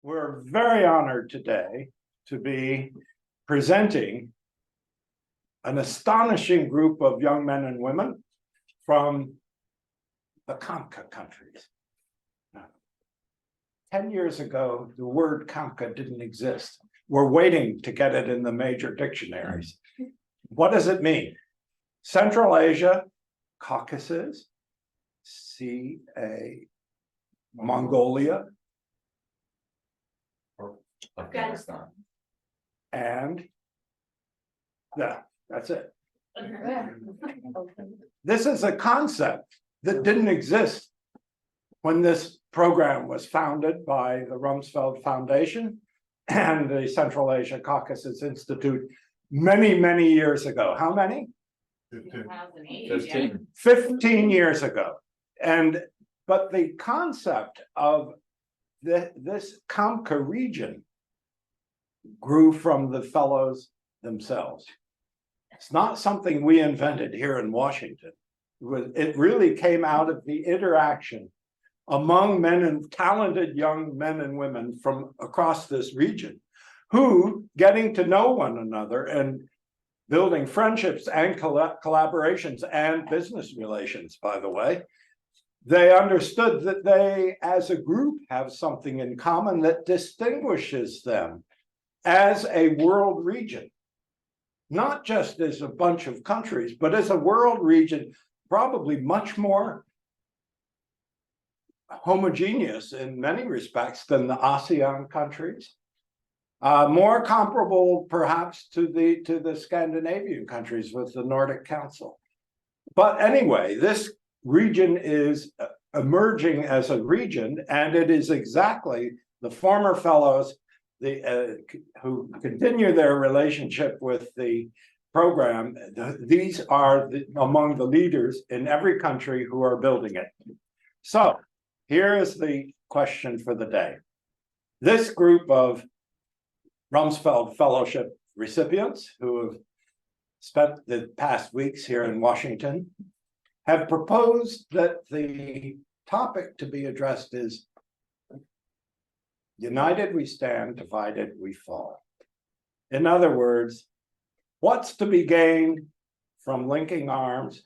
We're very honored today to be presenting an astonishing group of young men and women from the CAMCA countries. 10 years ago, the word CAMCA didn't exist. We're waiting to get it in the major dictionaries. What does it mean? Central Asia, Caucasus, Mongolia, Afghanistan. and that's it. This is a concept that didn't exist when this program was founded by the Rumsfeld Foundation and the Central Asia-Caucasus Institute many, many years ago. How many? 15. 15 years ago. But the concept of this CAMCA region grew from the fellows themselves. It's not something we invented here in Washington. It really came out of the interaction among talented young men and women from across this region, who, getting to know one another and building friendships and collaborations and business relations, by the way, they understood that they, as a group, have something in common that distinguishes them as a world region, not just as a bunch of countries, but as a world region, probably much more homogeneous in many respects than the ASEAN countries, more comparable perhaps to the Scandinavian countries with the Nordic Council. But anyway, this region is emerging as a region, and it is exactly the former fellows who continue their relationship with the program. These are among the leaders in every country who are building it. So here is the question for the day. This group of Rumsfeld Fellowship recipients who have spent the past weeks here in Washington have proposed that the topic to be addressed is united we stand, divided we fall. In other words, what's to be gained from linking arms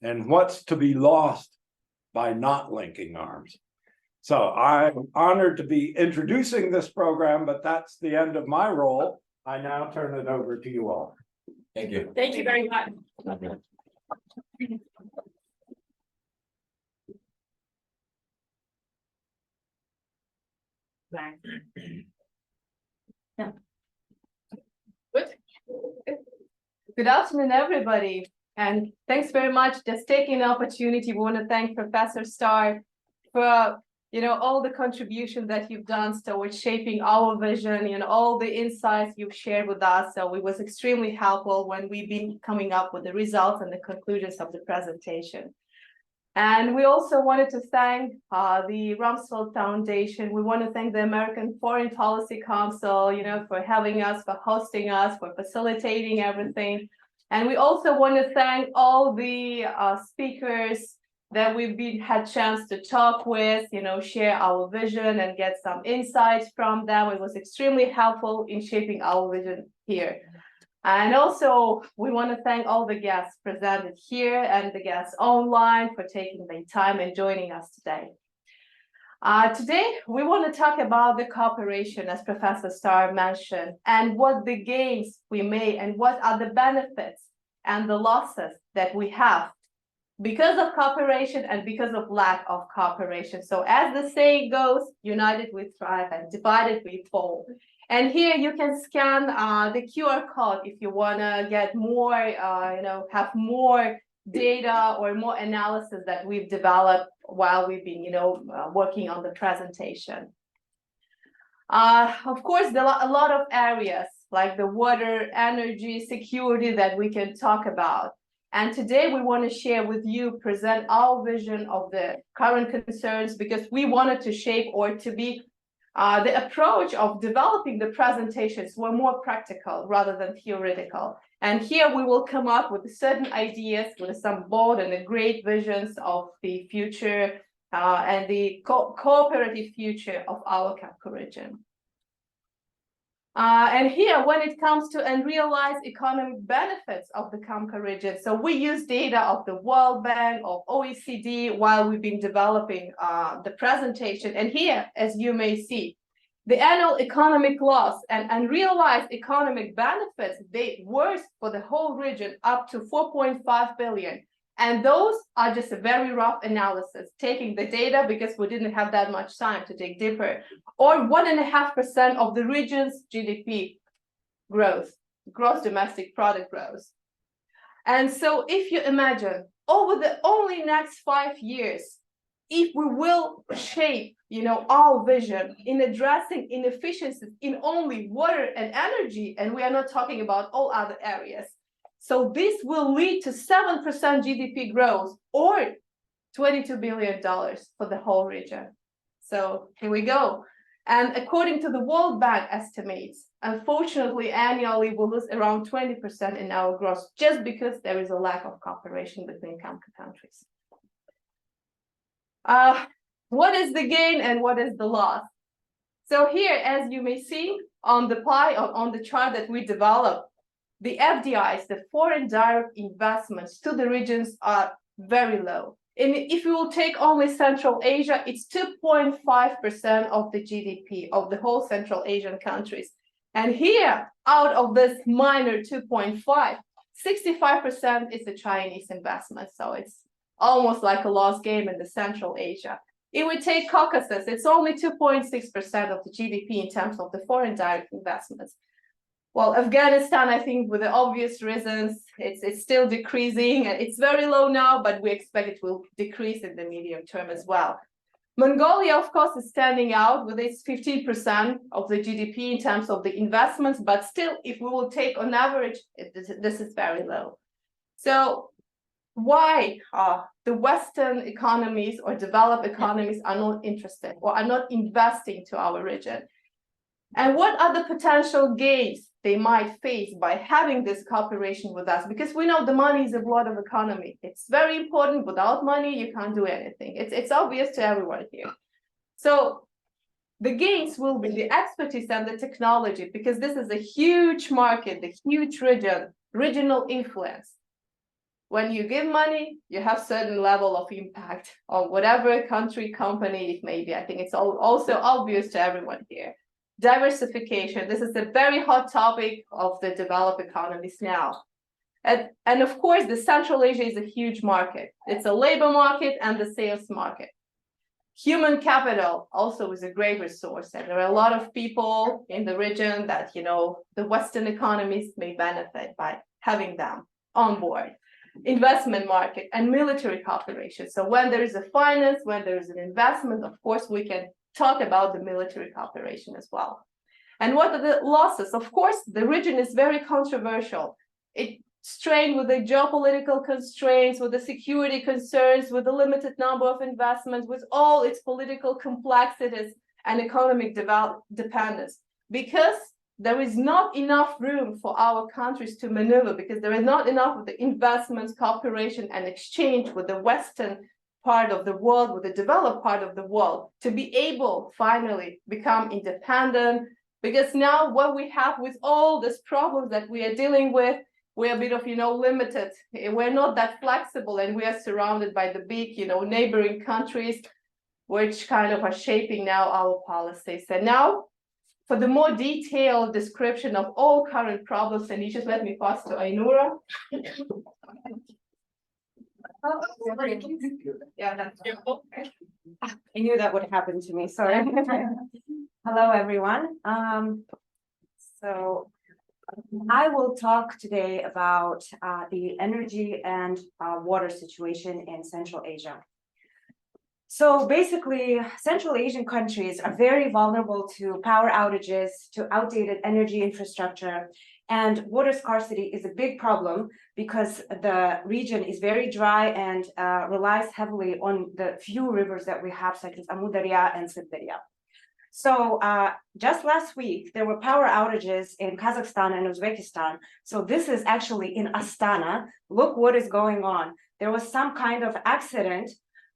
and what's to be lost by not linking arms? So I'm honored to be introducing this program, but that's the end of my role. I now turn it over to you all. Thank you. Thank you very much. Yeah. Good afternoon, everybody, and thanks very much. Just taking the opportunity, we want to thank Professor Starr for all the contributions that you've done towards shaping our vision and all the insights you've shared with us. So it was extremely helpful when we've been coming up with the results and the conclusions of the presentation. And we also wanted to thank the Rumsfeld Foundation. We want to thank the American Foreign Policy Council, for having us, for hosting us, for facilitating everything. And we also want to thank all the speakers that we've had chance to talk with, share our vision and get some insights from them. It was extremely helpful in shaping our vision here. And also, we want to thank all the guests presented here and the guests online for taking the time and joining us today. Today, we want to talk about the cooperation, as Professor Starr mentioned, and what the gains we made and what are the benefits and the losses that we have because of cooperation and because of lack of cooperation. So as the saying goes, united we thrive and divided we fall. And here you can scan the QR code if you want to get more, have more data or more analysis that we've developed while we've been, working on the presentation. Of course, there are a lot of areas like the water, energy, security that we can talk about. And today we want to share with you, present our vision of the current concerns, because we wanted to shape or to be the approach of developing the presentations were more practical rather than theoretical. And here we will come up with certain ideas with some bold and great visions of the future and the cooperative future of our CAMCA region. And here, when it comes to unrealized economic benefits of the CAMCA region, so we use data of the World Bank, of OECD, while we've been developing the presentation. And here, as you may see, the annual economic loss and unrealized economic benefits, they worth for the whole region up to 4.5 billion. And those are just a very rough analysis, taking the data because we didn't have that much time to dig deeper, or 1.5% of the region's GDP growth, gross domestic product growth. And so if you imagine over the only next 5 years, if we will shape, our vision in addressing inefficiencies in only water and energy, and we are not talking about all other areas. So this will lead to 7% GDP growth or $22 billion for the whole region. So here we go. And according to the World Bank estimates, unfortunately, annually we'll lose around 20% in our growth just because there is a lack of cooperation between CAMCA countries. What is the gain and what is the loss? So here, as you may see on the pie, on the chart that we developed, the FDIs, the foreign direct investments to the regions are very low. And if you will take only Central Asia, it's 2.5% of the GDP of the whole Central Asian countries. And here, out of this minor 2.5, 65% is the Chinese investment. So it's almost like a lost game in the Central Asia. If we take Caucasus, it's only 2.6% of the GDP in terms of the foreign direct investments. Well, Afghanistan, I think with the obvious reasons, it's still decreasing. It's very low now, but we expect it will decrease in the medium term as well. Mongolia, of course, is standing out with its 15% of the GDP in terms of the investments, but still, if we will take on average, this is very low. So why the Western economies or developed economies are not interested or are not investing to our region? And what are the potential gains they might face by having this cooperation with us? Because we know the money is a blood of economy. It's very important. Without money, you can't do anything. It's obvious to everyone here. So the gains will be the expertise and the technology, because this is a huge market, the huge regional influence. When you give money, you have certain level of impact on whatever country, company it may be. I think it's also obvious to everyone here. Diversification. This is a very hot topic of the developed economies now. And of course, the Central Asia is a huge market. It's a labor market and the sales market. Human capital also is a great resource. And there are a lot of people in the region that, the Western economies may benefit by having them on board. Investment market and military cooperation. So when there is a finance, when there is an investment, of course, we can talk about the military cooperation as well. And what are the losses? Of course, the region is very controversial. It's strained with the geopolitical constraints, with the security concerns, with the limited number of investments, with all its political complexities and economic dependence. Because there is not enough room for our countries to maneuver, because there is not enough of the investments, cooperation, and exchange with the Western part of the world, with the developed part of the world, to be able finally become independent. Because now what we have with all these problems that we are dealing with, we're a bit of, limited. We're not that flexible, and we are surrounded by the big, neighboring countries, which kind of are shaping now our policies. And now, for the more detailed description of all current problems and issues, let me pass to Ainura. Yeah, that's I knew that would happen to me. Sorry. Hello, everyone. So I will talk today about the energy and water situation in Central Asia. So basically, Central Asian countries are very vulnerable to power outages, to outdated energy infrastructure, and water scarcity is a big problem because the region is very dry and relies heavily on the few rivers that we have, such as Moderator and Starr. So just last week, there were power outages in Kazakhstan and Uzbekistan. So this is actually in Astana. Look what is going on. There was some kind of accident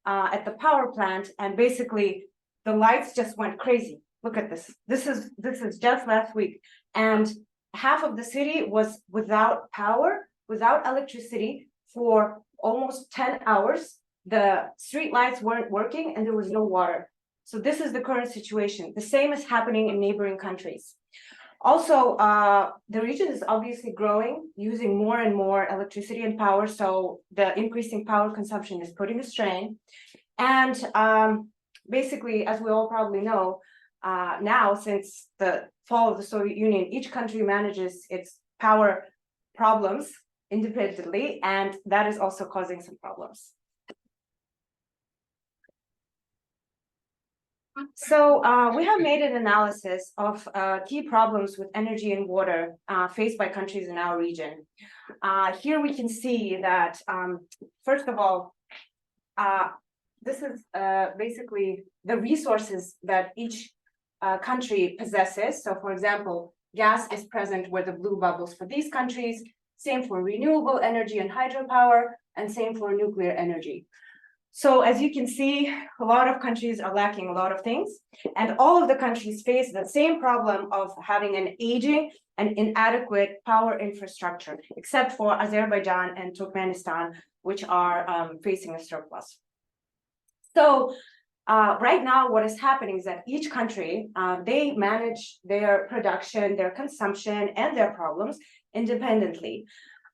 at the power plant, and basically the lights just went crazy. Look at this. This is just last week, and half of the city was without power, without electricity for almost 10 hours. The street lights weren't working and there was no water. So this is the current situation. The same is happening in neighboring countries. Also, the region is obviously growing, using more and more electricity and power. So the increasing power consumption is putting a strain. And basically, as we all probably know, now since the fall of the Soviet Union, each country manages its power problems independently, and that is also causing some problems. So we have made an analysis of key problems with energy and water faced by countries in our region. Here we can see that, first of all, this is basically the resources that each country possesses. So for example, gas is present where the blue bubbles for these countries, same for renewable energy and hydropower, and same for nuclear energy. So as you can see, a lot of countries are lacking a lot of things, and all of the countries face the same problem of having an aging and inadequate power infrastructure, except for Azerbaijan and Turkmenistan, which are facing a surplus. So right now, what is happening is that each country, they manage their production, their consumption, and their problems independently,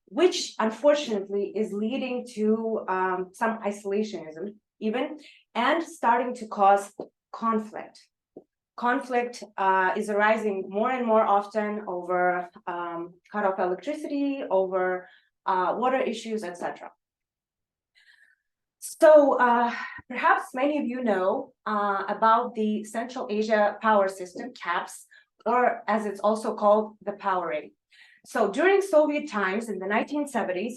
which unfortunately is leading to some isolationism even, and starting to cause conflict. Conflict is arising more and more often over cut off electricity, over water issues, etc. So perhaps many of you know about the Central Asia Power System, CAPS, or as it's also called, the power ring. So during Soviet times in the 1970s,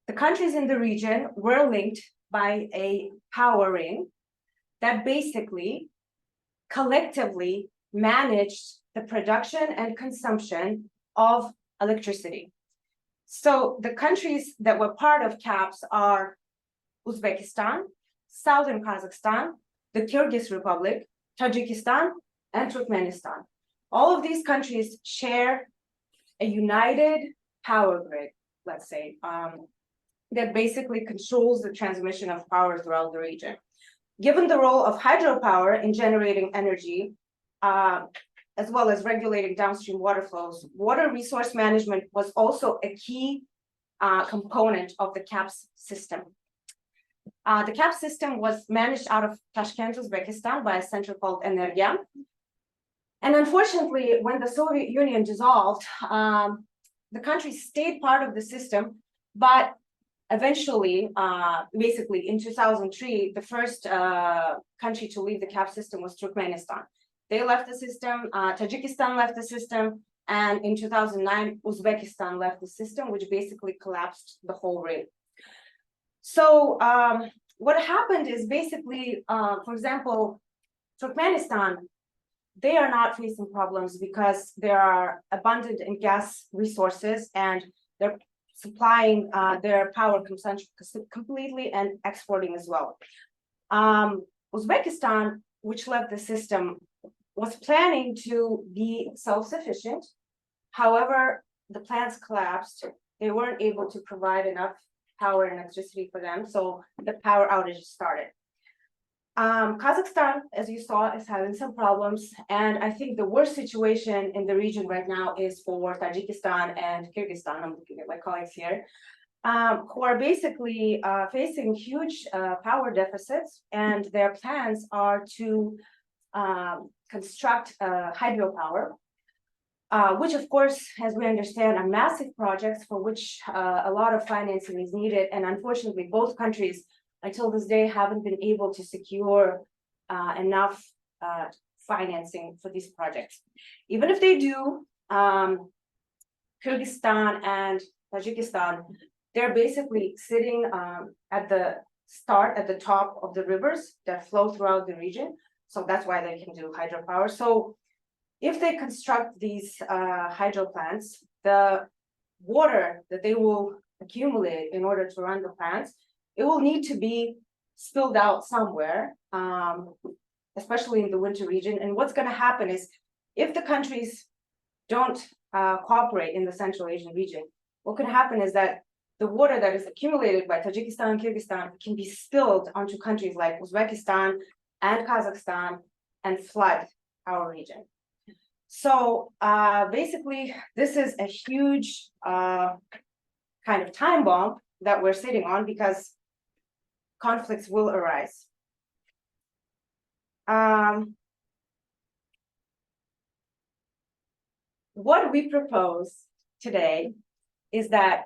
the countries in the region were linked by a power ring that basically collectively managed the production and consumption of electricity. So the countries that were part of CAPS are Uzbekistan, Southern Kazakhstan, the Kyrgyz Republic, Tajikistan, and Turkmenistan. All of these countries share a united power grid, let's say, that basically controls the transmission of power throughout the region. Given the role of hydropower in generating energy, as well as regulating downstream water flows, water resource management was also a key component of the CAPS system. The CAPS system was managed out of Tashkent, Uzbekistan by a center called Energia. And unfortunately, when the Soviet Union dissolved, the country stayed part of the system, but eventually, basically in 2003, the first country to leave the CAPS system was Turkmenistan. They left the system, Tajikistan left the system, and in 2009, Uzbekistan left the system, which basically collapsed the whole ring. So what happened is basically, for example, Turkmenistan, they are not facing problems because they are abundant in gas resources and they're supplying their power consumption completely and exporting as well. Uzbekistan, which left the system, was planning to be self-sufficient. However, the plants collapsed. They weren't able to provide enough power and electricity for them, so the power outage started. Kazakhstan, as you saw, is having some problems, and I think the worst situation in the region right now is for Tajikistan and Kyrgyzstan. I'm looking at my colleagues here, who are basically facing huge power deficits, and their plans are to construct hydropower, which of course, as we understand, are massive projects for which a lot of financing is needed, and unfortunately, both countries until this day haven't been able to secure enough financing for these projects. Even if they do, Kyrgyzstan and Tajikistan, they're basically sitting at the top of the rivers that flow throughout the region. So that's why they can do hydropower. So if they construct these hydro plants, the water that they will accumulate in order to run the plants, it will need to be spilled out somewhere, especially in the winter region. And what's going to happen is if the countries don't cooperate in the Central Asian region, what could happen is that the water that is accumulated by Tajikistan and Kyrgyzstan can be spilled onto countries like Uzbekistan and Kazakhstan and flood our region. So basically, this is a huge kind of time bomb that we're sitting on because conflicts will arise. What we propose today is that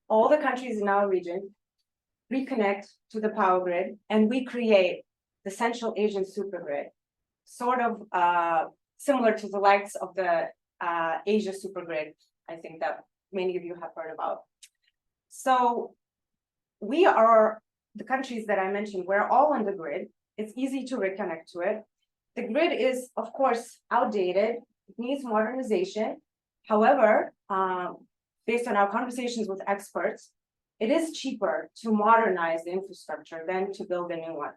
all the countries in our region reconnect to the power grid and we create the Central Asian supergrid, sort of similar to the likes of the Asia supergrid, I think that many of you have heard about. So we are the countries that I mentioned, we're all on the grid. It's easy to reconnect to it. The grid is, of course, outdated. It needs modernization. However, based on our conversations with experts, it is cheaper to modernize the infrastructure than to build a new one.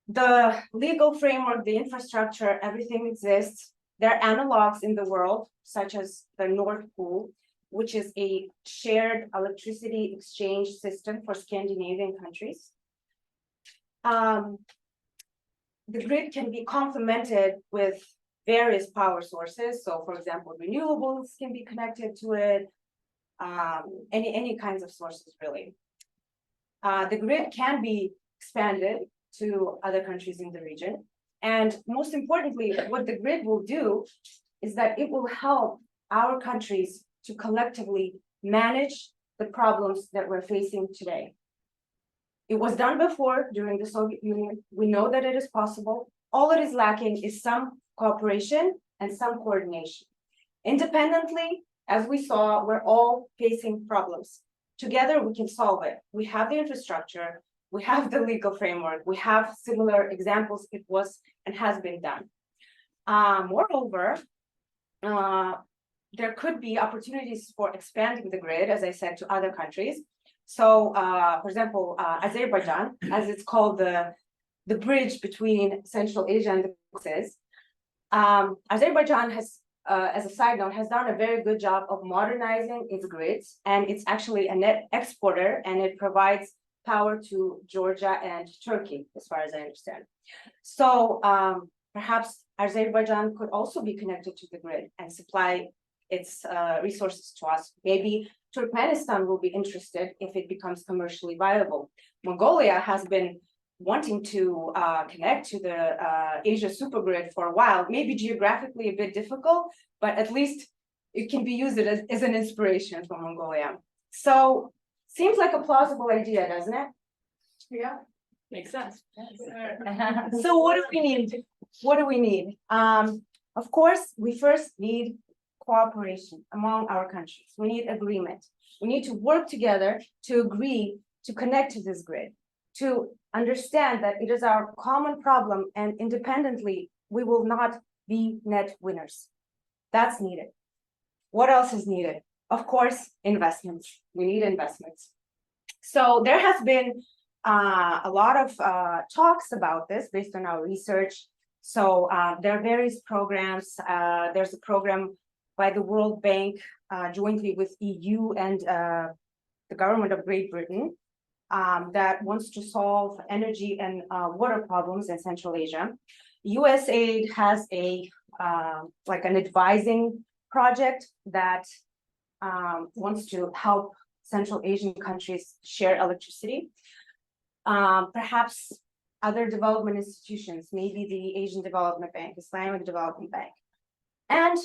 The legal framework, the infrastructure, everything exists. There are analogs in the world, such as the Nord Pool, which is a shared electricity exchange system for Scandinavian countries. The grid can be complemented with various power sources. So for example, renewables can be connected to it, any kinds of sources really. The grid can be expanded to other countries in the region. And most importantly, what the grid will do is that it will help our countries to collectively manage the problems that we're facing today. It was done before during the Soviet Union. We know that it is possible. All it is lacking is some cooperation and some coordination. Independently, as we saw, we're all facing problems. Together, we can solve it. We have the infrastructure, we have the legal framework, we have similar examples. It was and has been done. Moreover, there could be opportunities for expanding the grid, as I said, to other countries. So, for example, Azerbaijan, as it's called, the bridge between Central Asia and the Caucasus. Azerbaijan has, as a side note, has done a very good job of modernizing its grids, and it's actually a net exporter, and it provides power to Georgia and Turkey, as far as I understand. So perhaps Azerbaijan could also be connected to the grid and supply its resources to us. Maybe Turkmenistan will be interested if it becomes commercially viable. Mongolia has been wanting to connect to the Asia supergrid for a while, maybe geographically a bit difficult, but at least it can be used as an inspiration for Mongolia. So seems like a plausible idea, doesn't it? Yeah, makes sense. So what do we need? What do we need? Of course, we first need cooperation among our countries. We need agreement. We need to work together to agree to connect to this grid, to understand that it is our common problem, and independently, we will not be net winners. That's needed. What else is needed? Of course, investments. We need investments. So there has been a lot of talks about this based on our research. So there are various programs. There's a program by the World Bank jointly with EU and the government of Great Britain that wants to solve energy and water problems in Central Asia. USAID has a like an advising project that wants to help Central Asian countries share electricity. Perhaps other development institutions, maybe the Asian Development Bank, Islamic Development Bank. And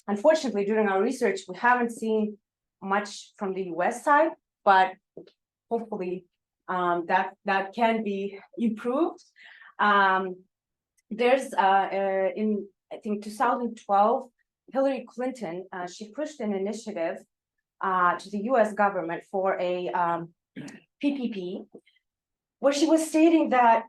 unfortunately, during our research, we haven't seen much from the US side, but hopefully that can be improved. There's in, I think, 2012, Hillary Clinton, she pushed an initiative to the US government for a PPP, where she was stating that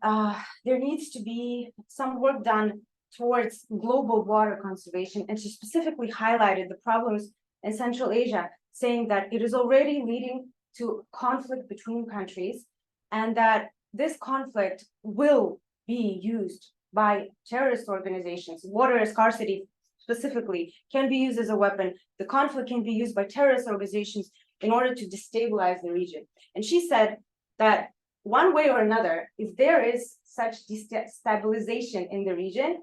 there needs to be some work done towards global water conservation. And she specifically highlighted the problems in Central Asia, saying that it is already leading to conflict between countries. and that this conflict will be used by terrorist organizations. Water scarcity specifically can be used as a weapon. The conflict can be used by terrorist organizations in order to destabilize the region. And she said that one way or another, if there is such destabilization in the region,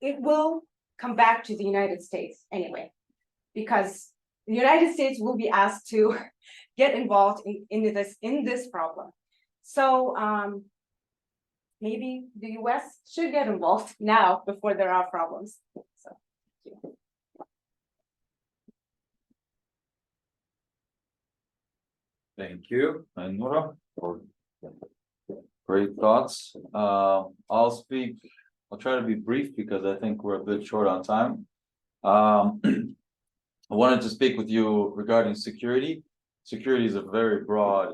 it will come back to the United States anyway, because the United States will be asked to get involved in this problem. So maybe the US should get involved now before there are problems. So, thank you. Thank you, and Nora, for great thoughts. I'll try to be brief because I think we're a bit short on time. I wanted to speak with you regarding security. Security is a very broad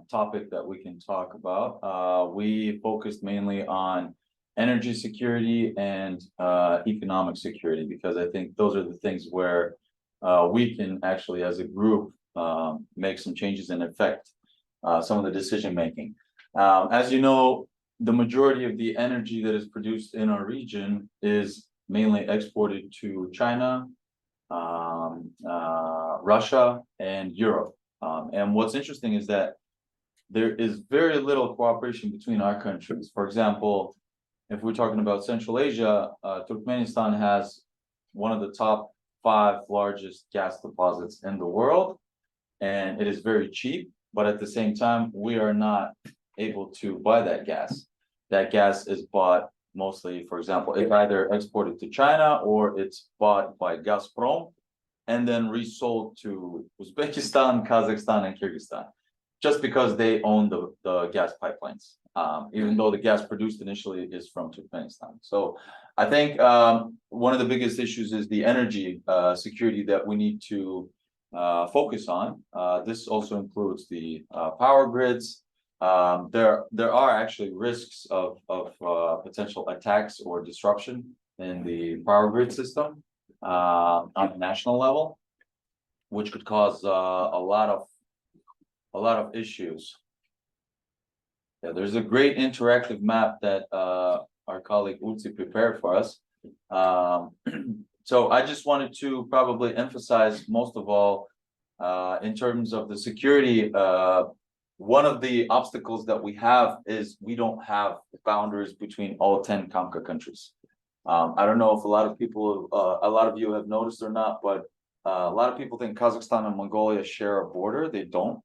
topic that we can talk about. We focused mainly on energy security and economic security, because I think those are the things where we can actually, as a group, make some changes and affect some of the decision making. As you know, the majority of the energy that is produced in our region is mainly exported to China, Russia, and Europe. And what's interesting is that there is very little cooperation between our countries. For example, if we're talking about Central Asia, Turkmenistan has one of the top 5 largest gas deposits in the world, and it is very cheap, but at the same time, we are not able to buy that gas. That gas is bought mostly, for example, it's either exported to China or it's bought by Gazprom and then resold to Uzbekistan, Kazakhstan, and Kyrgyzstan, just because they own the gas pipelines, even though the gas produced initially is from Turkmenistan. So I think one of the biggest issues is the energy security that we need to focus on. This also includes the power grids. There are actually risks of potential attacks or disruption in the power grid system on a national level, which could cause a lot of issues. Yeah, there's a great interactive map that our colleague Utsi prepared for us. So I just wanted to probably emphasize most of all in terms of the security. One of the obstacles that we have is we don't have boundaries between all 10 CAMCA countries. I don't know if a lot of you have noticed or not, but a lot of people think Kazakhstan and Mongolia share a border. They don't.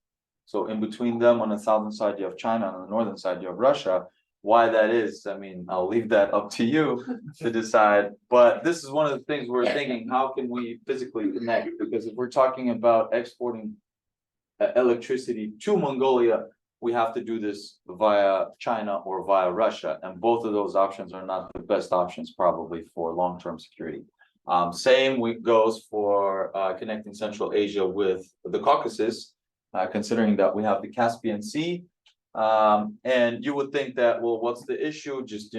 So in between them, on the southern side, you have China, and on the northern side, you have Russia. Why that is, I mean, I'll leave that up to you to decide. But this is one of the things we're thinking, how can we physically connect? Because if we're talking about exporting electricity to Mongolia, we have to do this via China or via Russia. And both of those options are not the best options probably for long-term security. Same goes for connecting Central Asia with the Caucasus, considering that we have the Caspian Sea. And you would think that, well, what's the issue? Just,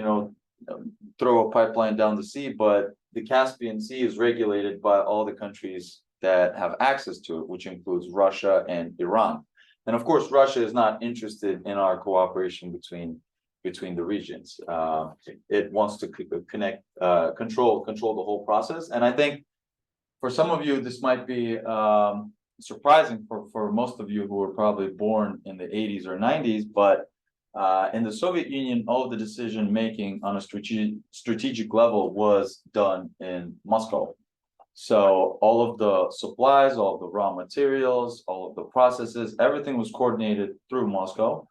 throw a pipeline down the sea, but the Caspian Sea is regulated by all the countries that have access to it, which includes Russia and Iran. And of course, Russia is not interested in our cooperation between the regions. It wants to control the whole process. And I think for some of you, this might be surprising for most of you who were probably born in the 80s or 90s, but in the Soviet Union, all of the decision making on a strategic level was done in Moscow. So all of the supplies, all of the raw materials, all of the processes, everything was coordinated through Moscow.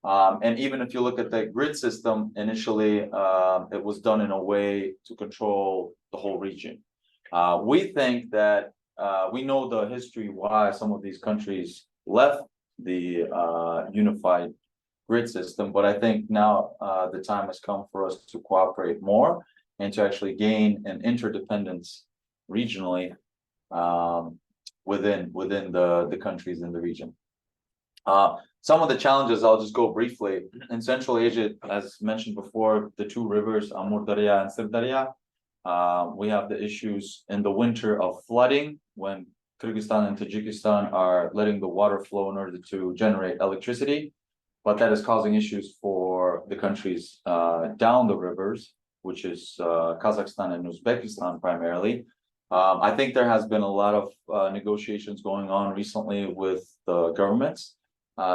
And even if you look at the grid system, initially it was done in a way to control the whole region. We think that we know the history why some of these countries left the unified grid system, but I think now the time has come for us to cooperate more and to actually gain an interdependence regionally within the countries in the region. Some of the challenges, I'll just go briefly. In Central Asia, as mentioned before, the 2 rivers, Amur Darya and Sirdarya, we have the issues in the winter of flooding when Kyrgyzstan and Tajikistan are letting the water flow in order to generate electricity. but that is causing issues for the countries down the rivers, which is Kazakhstan and Uzbekistan primarily. I think there has been a lot of negotiations going on recently with the governments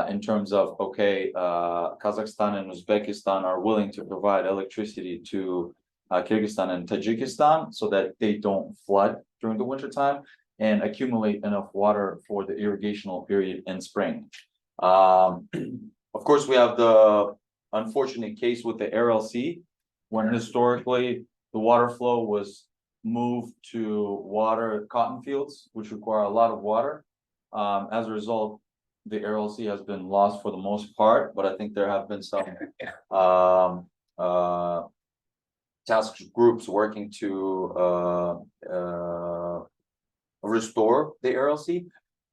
in terms of, okay, Kazakhstan and Uzbekistan are willing to provide electricity to Kyrgyzstan and Tajikistan so that they don't flood during the wintertime and accumulate enough water for the irrigational period in spring. Of course, we have the unfortunate case with the RLC, when historically the water flow was moved to water cotton fields, which require a lot of water. As a result, the RLC has been lost for the most part, but I think there have been some task groups working to restore the RLC.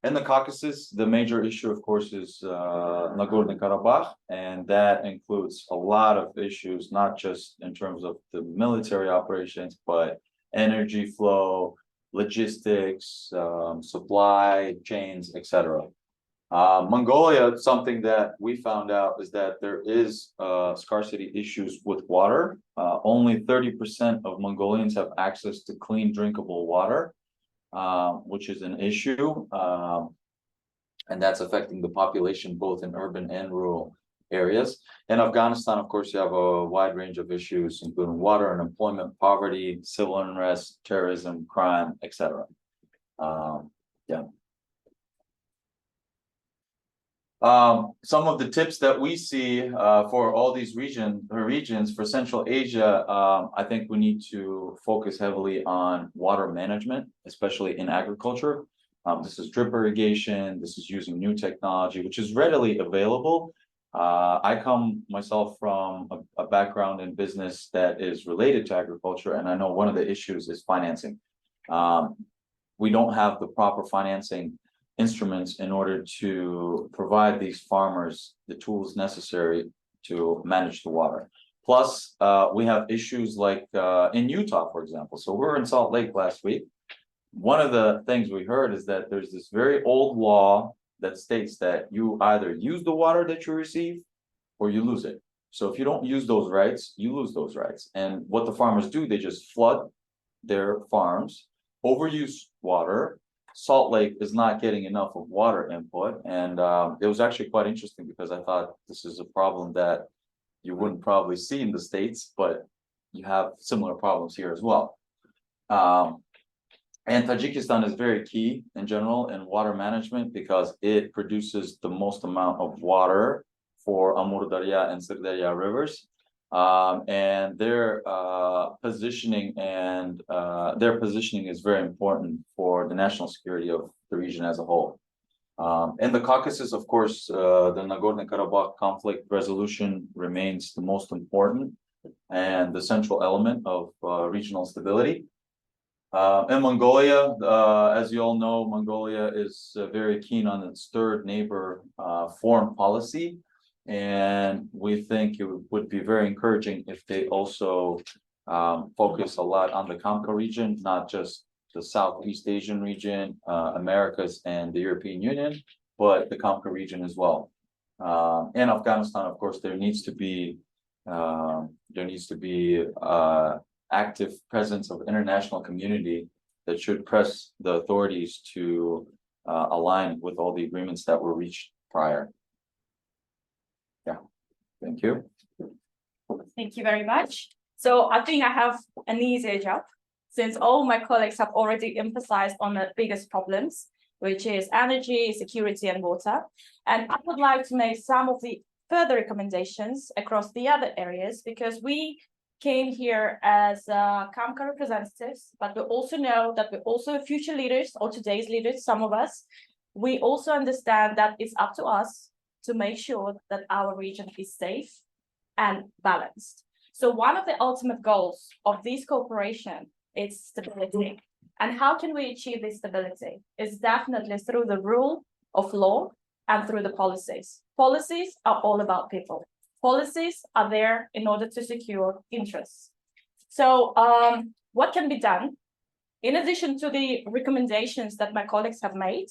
In the Caucasus, the major issue, of course, is Nagorno-Karabakh, and that includes a lot of issues, not just in terms of the military operations, but energy flow, logistics, supply chains, etc. Mongolia, something that we found out is that there is scarcity issues with water. Only 30% of Mongolians have access to clean drinkable water, which is an issue, and that's affecting the population both in urban and rural areas. In Afghanistan, of course, you have a wide range of issues, including water, unemployment, poverty, civil unrest, terrorism, crime, etc. Some of the tips that we see for all these regions for Central Asia, I think we need to focus heavily on water management, especially in agriculture. This is drip irrigation, this is using new technology, which is readily available. I come myself from a background in business that is related to agriculture, and I know one of the issues is financing. We don't have the proper financing instruments in order to provide these farmers the tools necessary to manage the water. Plus, we have issues like in Utah, for example. So we were in Salt Lake last week. One of the things we heard is that there's this very old law that states that you either use the water that you receive or you lose it. So if you don't use those rights, you lose those rights. And what the farmers do, they just flood their farms, overuse water. Salt Lake is not getting enough of water input. And it was actually quite interesting because I thought this is a problem that you wouldn't probably see in the States, but you have similar problems here as well. And Tajikistan is very key in general in water management because it produces the most amount of water for Amur Darya and Sir Darya rivers. And their positioning is very important for the national security of the region as a whole. In the Caucasus, of course, the Nagorno-Karabakh conflict resolution remains the most important and the central element of regional stability. In Mongolia, as you all know, Mongolia is very keen on its third neighbor foreign policy. And we think it would be very encouraging if they also focus a lot on the CAMCA region, not just the Southeast Asian region, Americas and the European Union, but the CAMCA region as well. In Afghanistan, of course, there needs to be active presence of international community that should press the authorities to align with all the agreements that were reached prior. Yeah, thank you. Thank you very much. So I think I have an easier job since all my colleagues have already emphasized on the biggest problems, which is energy, security, and water. And I would like to make some of the further recommendations across the other areas because we came here as CAMCA representatives, but we also know that we're also future leaders or today's leaders, some of us. We also understand that it's up to us to make sure that our region is safe and balanced. So one of the ultimate goals of this cooperation is stability. And how can we achieve this stability? It's definitely through the rule of law and through the policies. Policies are all about people. Policies are there in order to secure interests. So what can be done? In addition to the recommendations that my colleagues have made,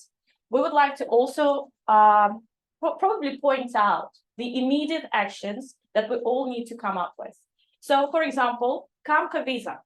we would like to also probably point out the immediate actions that we all need to come up with. So, for example, CAMCA visa.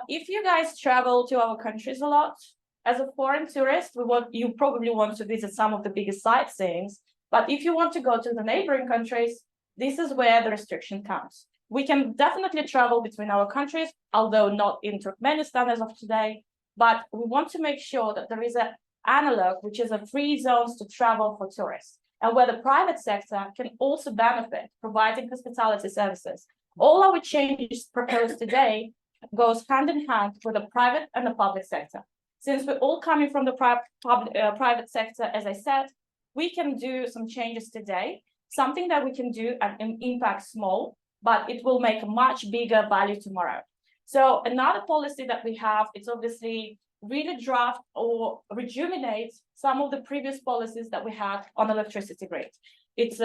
If you guys travel to our countries a lot, as a foreign tourist, you probably want to visit some of the biggest sightseeings. But if you want to go to the neighboring countries, this is where the restriction comes. We can definitely travel between our countries, although not in Turkmenistan as of today. But we want to make sure that there is an analog, which is a free zones to travel for tourists, and where the private sector can also benefit, providing hospitality services. All our changes proposed today goes hand in hand with the private and the public sector. Since we're all coming from the private sector, as I said, we can do some changes today, something that we can do and impact small, but it will make a much bigger value tomorrow. So another policy that we have is obviously really draft or rejuvenate some of the previous policies that we had on electricity grid. It's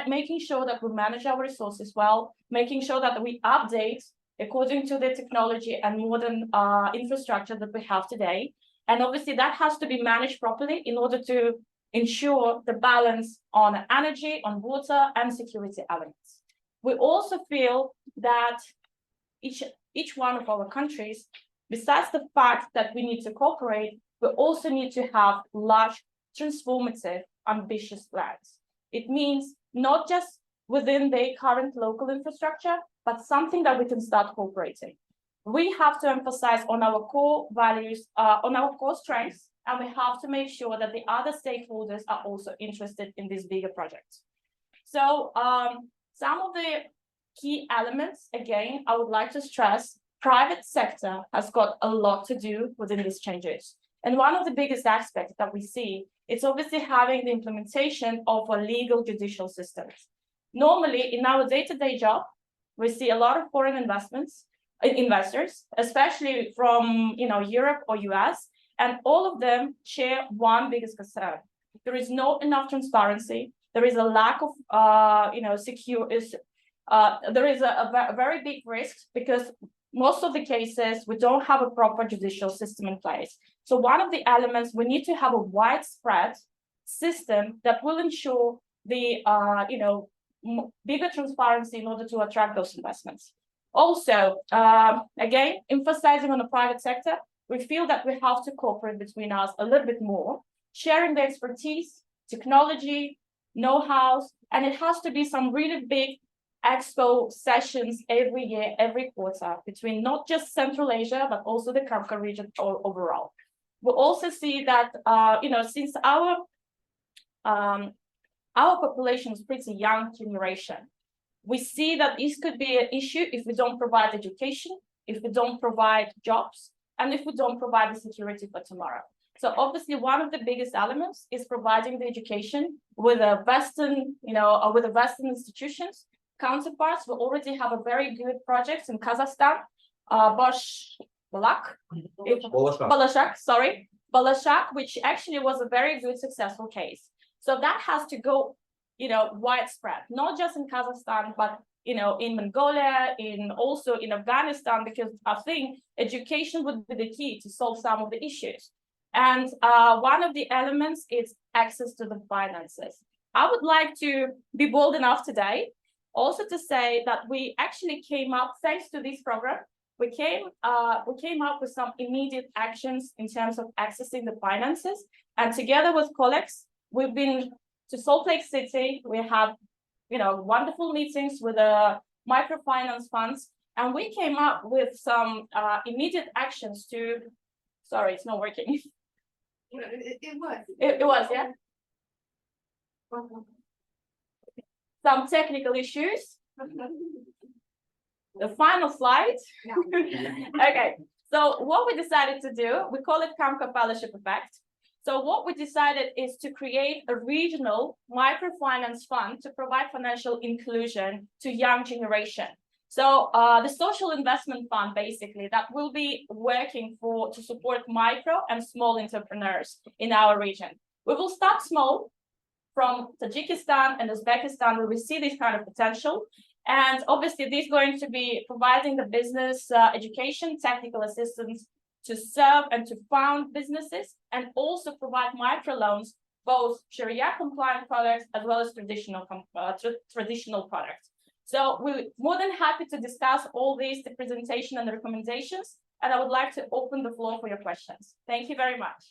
making sure that we manage our resources well, making sure that we update according to the technology and modern infrastructure that we have today. And obviously that has to be managed properly in order to ensure the balance on energy, on water, and security elements. We also feel that each one of our countries, besides the fact that we need to cooperate, we also need to have large, transformative, ambitious plans. It means not just within the current local infrastructure, but something that we can start cooperating. We have to emphasize on our core values, on our core strengths, and we have to make sure that the other stakeholders are also interested in these bigger projects. So some of the key elements, again, I would like to stress, private sector has got a lot to do within these changes. And one of the biggest aspects that we see, it's obviously having the implementation of a legal judicial systems. Normally, in our day-to-day job, we see a lot of foreign investors, especially from Europe or US, and all of them share one biggest concern. There is not enough transparency. There is a lack of there is a very big risk because most of the cases we don't have a proper judicial system in place. So one of the elements, we need to have a widespread system that will ensure the bigger transparency in order to attract those investments. Also, again, emphasizing on the private sector, we feel that we have to cooperate between us a little bit more, sharing the expertise, technology, know-how, and it has to be some really big expo sessions every year, every quarter, between not just Central Asia, but also the CAMCA region overall. We also see that, since our population is pretty young generation, we see that this could be an issue if we don't provide education, if we don't provide jobs, and if we don't provide the security for tomorrow. So obviously one of the biggest elements is providing the education with a Western, with the Western institutions. Counterparts, we already have a very good project in Kazakhstan, Balashak, which actually was a very good successful case. So that has to go, widespread, not just in Kazakhstan, but in Mongolia, also in Afghanistan, because I think education would be the key to solve some of the issues. And one of the elements is access to the finances. I would like to be bold enough today also to say that we actually came up, thanks to this program, we came up with some immediate actions in terms of accessing the finances. And together with colleagues, we've been to Salt Lake City. We have, wonderful meetings with the microfinance funds, and we came up with some immediate actions to. Sorry, it's not working. It was. It was, yeah. Some technical issues. The final slide. Okay, so what we decided to do, we call it CAMCA Fellowship Effect. So what we decided is to create a regional microfinance fund to provide financial inclusion to young generation. So the social investment fund, basically, that will be working to support micro and small entrepreneurs in our region. We will start small from Tajikistan and Uzbekistan, where we see this kind of potential. And obviously, this is going to be providing the business education, technical assistance to serve and to found businesses, and also provide microloans both Sharia compliant products as well as traditional products. So we're more than happy to discuss all these, the presentation and the recommendations, and I would like to open the floor for your questions. Thank you very much.